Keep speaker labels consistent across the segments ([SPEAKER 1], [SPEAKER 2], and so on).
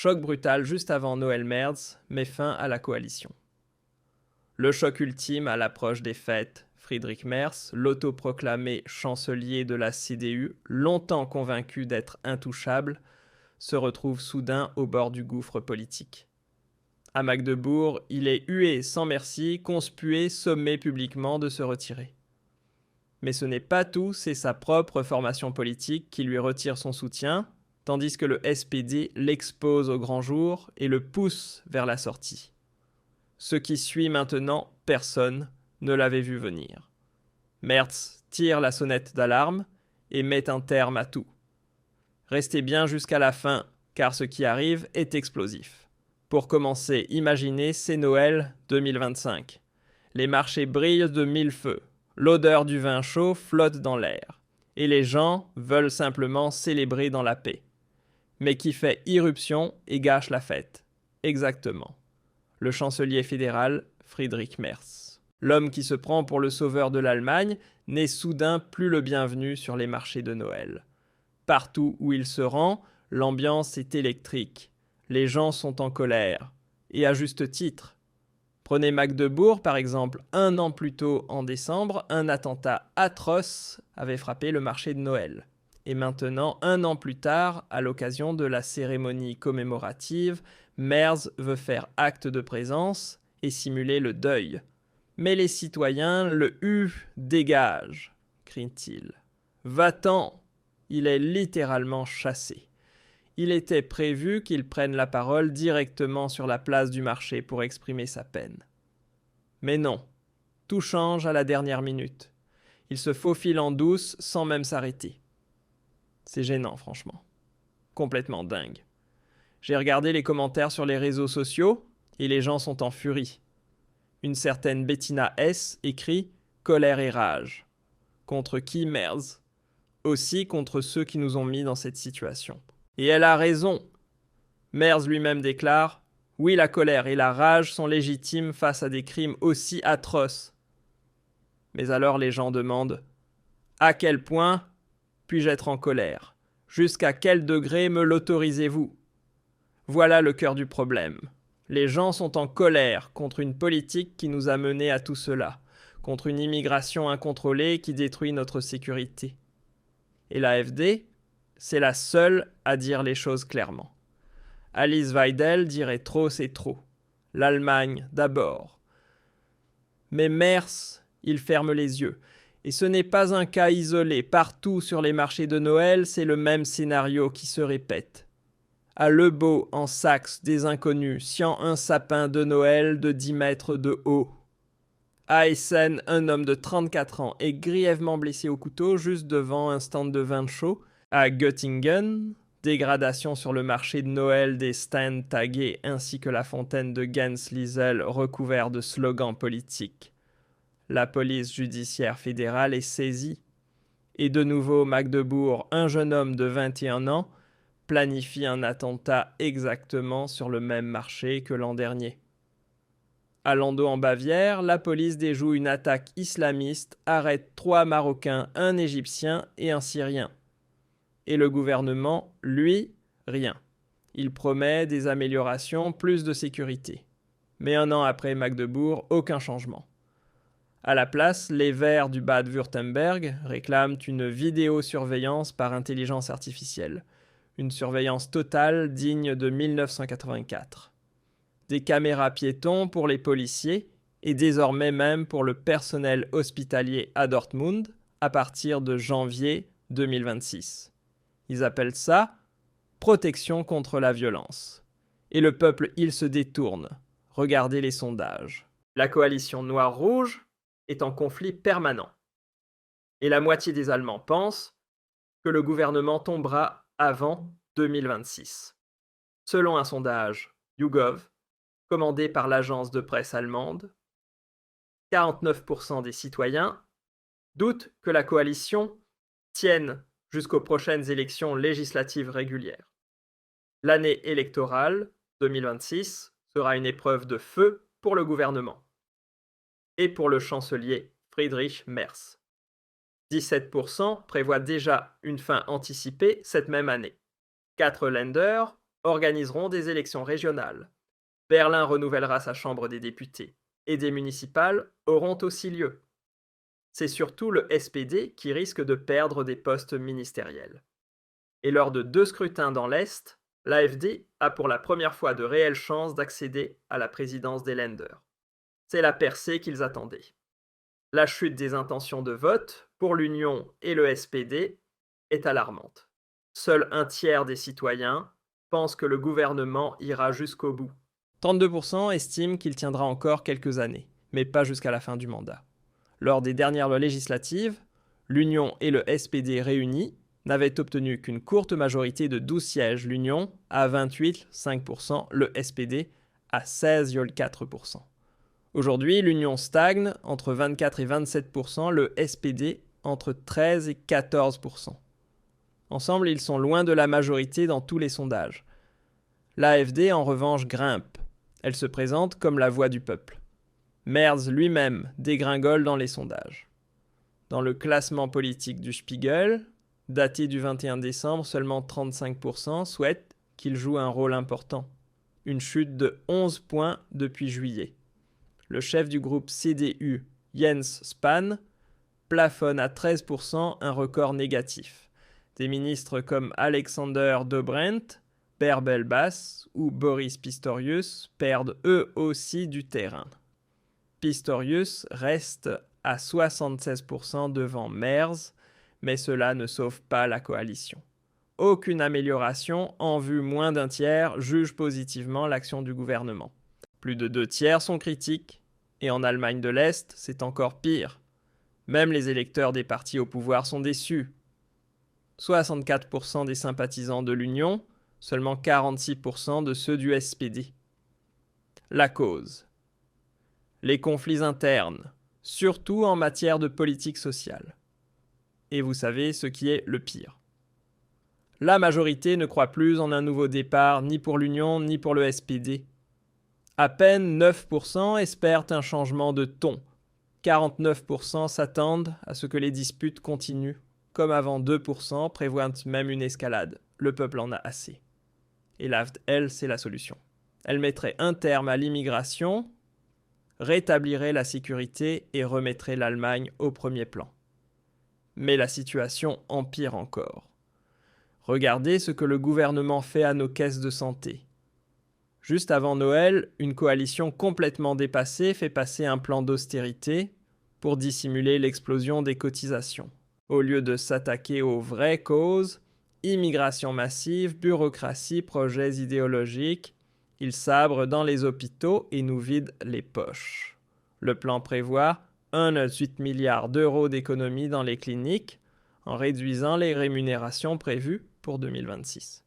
[SPEAKER 1] choc brutal juste avant Noël-Merz met fin à la coalition. Le choc ultime à l'approche des fêtes, Friedrich Merz, l'autoproclamé chancelier de la CDU, longtemps convaincu d'être intouchable, se retrouve soudain au bord du gouffre politique. À Magdebourg, il est hué sans merci, conspué, sommé publiquement de se retirer. Mais ce n'est pas tout, c'est sa propre formation politique qui lui retire son soutien, tandis que le SPD l'expose au grand jour et le pousse vers la sortie. Ce qui suit maintenant, personne ne l'avait vu venir. Merz tire la sonnette d'alarme et met un terme à tout. Restez bien jusqu'à la fin, car ce qui arrive est explosif. Pour commencer, imaginez, c'est Noël 2025. Les marchés brillent de mille feux. L'odeur du vin chaud flotte dans l'air. Et les gens veulent simplement célébrer dans la paix. Mais qui fait irruption et gâche la fête. Exactement. Le chancelier fédéral Friedrich Merz. L'homme qui se prend pour le sauveur de l'Allemagne n'est soudain plus le bienvenu sur les marchés de Noël. Partout où il se rend, l'ambiance est électrique. Les gens sont en colère. Et à juste titre. Prenez Magdebourg, par exemple. 1 an plus tôt, en décembre, un attentat atroce avait frappé le marché de Noël. Et maintenant, 1 an plus tard, à l'occasion de la cérémonie commémorative, Merz veut faire acte de présence et simuler le deuil. Mais les citoyens le dégage, crient-ils. Va-t'en! Il est littéralement chassé. Il était prévu qu'il prenne la parole directement sur la place du marché pour exprimer sa peine. Mais non, tout change à la dernière minute. Il se faufile en douce sans même s'arrêter. C'est gênant, franchement. Complètement dingue. J'ai regardé les commentaires sur les réseaux sociaux et les gens sont en furie. Une certaine Bettina S. écrit « Colère et rage ». Contre qui, Merz ? Aussi contre ceux qui nous ont mis dans cette situation. Et elle a raison. Merz lui-même déclare « Oui, la colère et la rage sont légitimes face à des crimes aussi atroces. » Mais alors les gens demandent « À quel point puis-je être en colère ? Jusqu'à quel degré me l'autorisez-vous » Voilà le cœur du problème. Les gens sont en colère contre une politique qui nous a menés à tout cela, contre une immigration incontrôlée qui détruit notre sécurité. Et l'AfD, c'est la seule à dire les choses clairement. Alice Weidel dirait trop, c'est trop. L'Allemagne d'abord. Mais Merz, il ferme les yeux. Et ce n'est pas un cas isolé. Partout sur les marchés de Noël, c'est le même scénario qui se répète. À Lebeau, en Saxe, des inconnus sciant un sapin de Noël de 10 mètres de haut. À Essen, un homme de 34 ans est grièvement blessé au couteau juste devant un stand de vin chaud. À Göttingen, dégradation sur le marché de Noël des stands tagués ainsi que la fontaine de Gensliesel recouverte de slogans politiques. La police judiciaire fédérale est saisie. Et de nouveau, Magdebourg, un jeune homme de 21 ans, planifie un attentat exactement sur le même marché que l'an dernier. À Landau en Bavière, la police déjoue une attaque islamiste, arrête 3 Marocains, un Égyptien et un Syrien. Et le gouvernement, lui, rien. Il promet des améliorations, plus de sécurité. Mais 1 an après Magdebourg, aucun changement. À la place, les Verts du Bade-Wurtemberg réclament une vidéosurveillance par intelligence artificielle. Une surveillance totale digne de 1984. Des caméras piétons pour les policiers et désormais même pour le personnel hospitalier à Dortmund à partir de janvier 2026. Ils appellent ça « protection contre la violence ». Et le peuple, il se détourne. Regardez les sondages. La coalition noire-rouge est en conflit permanent. Et la moitié des Allemands pensent que le gouvernement tombera avant 2026. Selon un sondage YouGov, commandé par l'agence de presse allemande, 49% des citoyens doutent que la coalition tienne jusqu'aux prochaines élections législatives régulières. L'année électorale 2026 sera une épreuve de feu pour le gouvernement et pour le chancelier Friedrich Merz. 17% prévoient déjà une fin anticipée cette même année. 4 Länder organiseront des élections régionales. Berlin renouvellera sa chambre des députés. Et des municipales auront aussi lieu. C'est surtout le SPD qui risque de perdre des postes ministériels. Et lors de 2 scrutins dans l'Est, l'AfD a pour la première fois de réelles chances d'accéder à la présidence des Länder. C'est la percée qu'ils attendaient. La chute des intentions de vote pour l'Union et le SPD est alarmante. Seul un tiers des citoyens pensent que le gouvernement ira jusqu'au bout. 32% estiment qu'il tiendra encore quelques années, mais pas jusqu'à la fin du mandat. Lors des dernières législatives, l'Union et le SPD réunis n'avaient obtenu qu'une courte majorité de 12 sièges, l'Union à 28,5%, le SPD à 16,4%. Aujourd'hui, l'Union stagne entre 24 et 27%, le SPD entre 13 et 14%. Ensemble, ils sont loin de la majorité dans tous les sondages. L'AfD, en revanche, grimpe. Elle se présente comme la voix du peuple. Merz lui-même dégringole dans les sondages. Dans le classement politique du Spiegel, daté du 21 décembre, seulement 35% souhaitent qu'il joue un rôle important. Une chute de 11 points depuis juillet. Le chef du groupe CDU, Jens Spahn, plafonne à 13% un record négatif. Des ministres comme Alexander Dobrindt, Bärbel Bass ou Boris Pistorius perdent eux aussi du terrain. Pistorius reste à 76% devant Merz, mais cela ne sauve pas la coalition. Aucune amélioration en vue, moins d'un tiers juge positivement l'action du gouvernement. Plus de 2 tiers sont critiques, et en Allemagne de l'Est, c'est encore pire. Même les électeurs des partis au pouvoir sont déçus. 64% des sympathisants de l'Union, seulement 46% de ceux du SPD. La cause. Les conflits internes, surtout en matière de politique sociale. Et vous savez ce qui est le pire. La majorité ne croit plus en un nouveau départ ni pour l'Union ni pour le SPD. À peine 9% espèrent un changement de ton. 49% s'attendent à ce que les disputes continuent. Comme avant, 2% prévoient même une escalade. Le peuple en a assez. Et l'AfD, elle, c'est la solution. Elle mettrait un terme à l'immigration, rétablirait la sécurité et remettrait l'Allemagne au premier plan. Mais la situation empire encore. Regardez ce que le gouvernement fait à nos caisses de santé. Juste avant Noël, une coalition complètement dépassée fait passer un plan d'austérité pour dissimuler l'explosion des cotisations. Au lieu de s'attaquer aux vraies causes, immigration massive, bureaucratie, projets idéologiques, ils sabrent dans les hôpitaux et nous vident les poches. Le plan prévoit 1,8 milliard d'euros d'économies dans les cliniques en réduisant les rémunérations prévues pour 2026.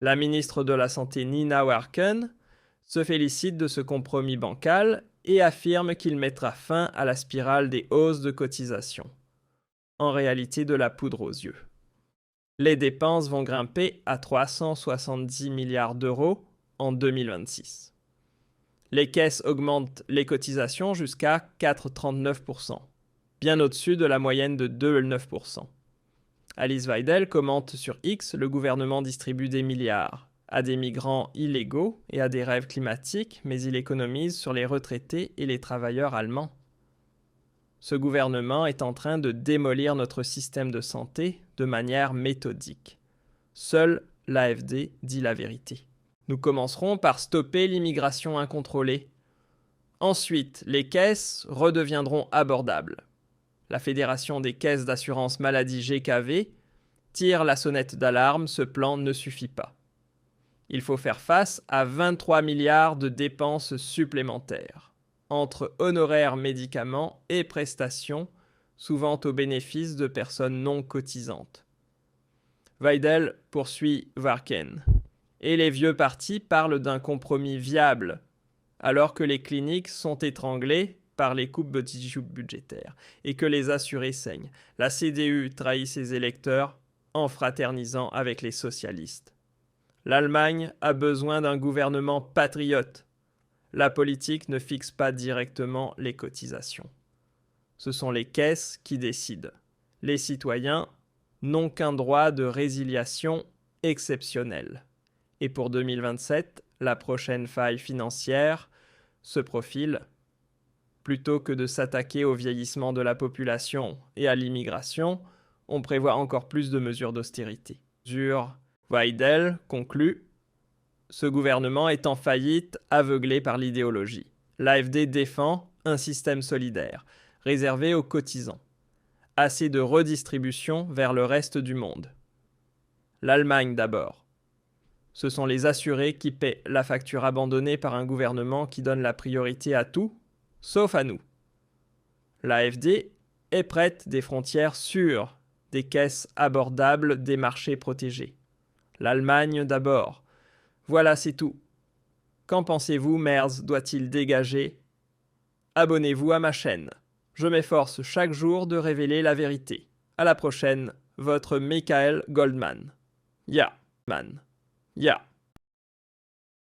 [SPEAKER 1] La ministre de la Santé Nina Warken se félicite de ce compromis bancal et affirme qu'il mettra fin à la spirale des hausses de cotisations. En réalité, de la poudre aux yeux. Les dépenses vont grimper à 370 milliards d'euros en 2026. Les caisses augmentent les cotisations jusqu'à 4,39%, bien au-dessus de la moyenne de 2,9%. Alice Weidel commente sur X, le gouvernement distribue des milliards à des migrants illégaux et à des rêves climatiques, mais il économise sur les retraités et les travailleurs allemands. Ce gouvernement est en train de démolir notre système de santé de manière méthodique. Seule l'AfD dit la vérité. Nous commencerons par stopper l'immigration incontrôlée. Ensuite, les caisses redeviendront abordables. La Fédération des caisses d'assurance maladie GKV tire la sonnette d'alarme, ce plan ne suffit pas. Il faut faire face à 23 milliards de dépenses supplémentaires, entre honoraires médicaments et prestations, souvent au bénéfice de personnes non cotisantes. Weidel poursuit Warken. Et les vieux partis parlent d'un compromis viable, alors que les cliniques sont étranglées par les coupes budgétaires et que les assurés saignent. La CDU trahit ses électeurs en fraternisant avec les socialistes. L'Allemagne a besoin d'un gouvernement patriote. La politique ne fixe pas directement les cotisations. Ce sont les caisses qui décident. Les citoyens n'ont qu'un droit de résiliation exceptionnel. Et pour 2027, la prochaine faille financière se profile. Plutôt que de s'attaquer au vieillissement de la population et à l'immigration, on prévoit encore plus de mesures d'austérité. Weidel conclut: ce gouvernement est en faillite, aveuglé par l'idéologie. L'AfD défend un système solidaire, réservé aux cotisants. Assez de redistribution vers le reste du monde. L'Allemagne d'abord. Ce sont les assurés qui paient la facture abandonnée par un gouvernement qui donne la priorité à tout, sauf à nous. L'AfD est prête des frontières sûres, des caisses abordables, des marchés protégés. L'Allemagne d'abord. Voilà, c'est tout. Qu'en pensez-vous, Merz doit-il dégager? Abonnez-vous à ma chaîne. Je m'efforce chaque jour de révéler la vérité. À la prochaine, votre Michael Goldman. Ya.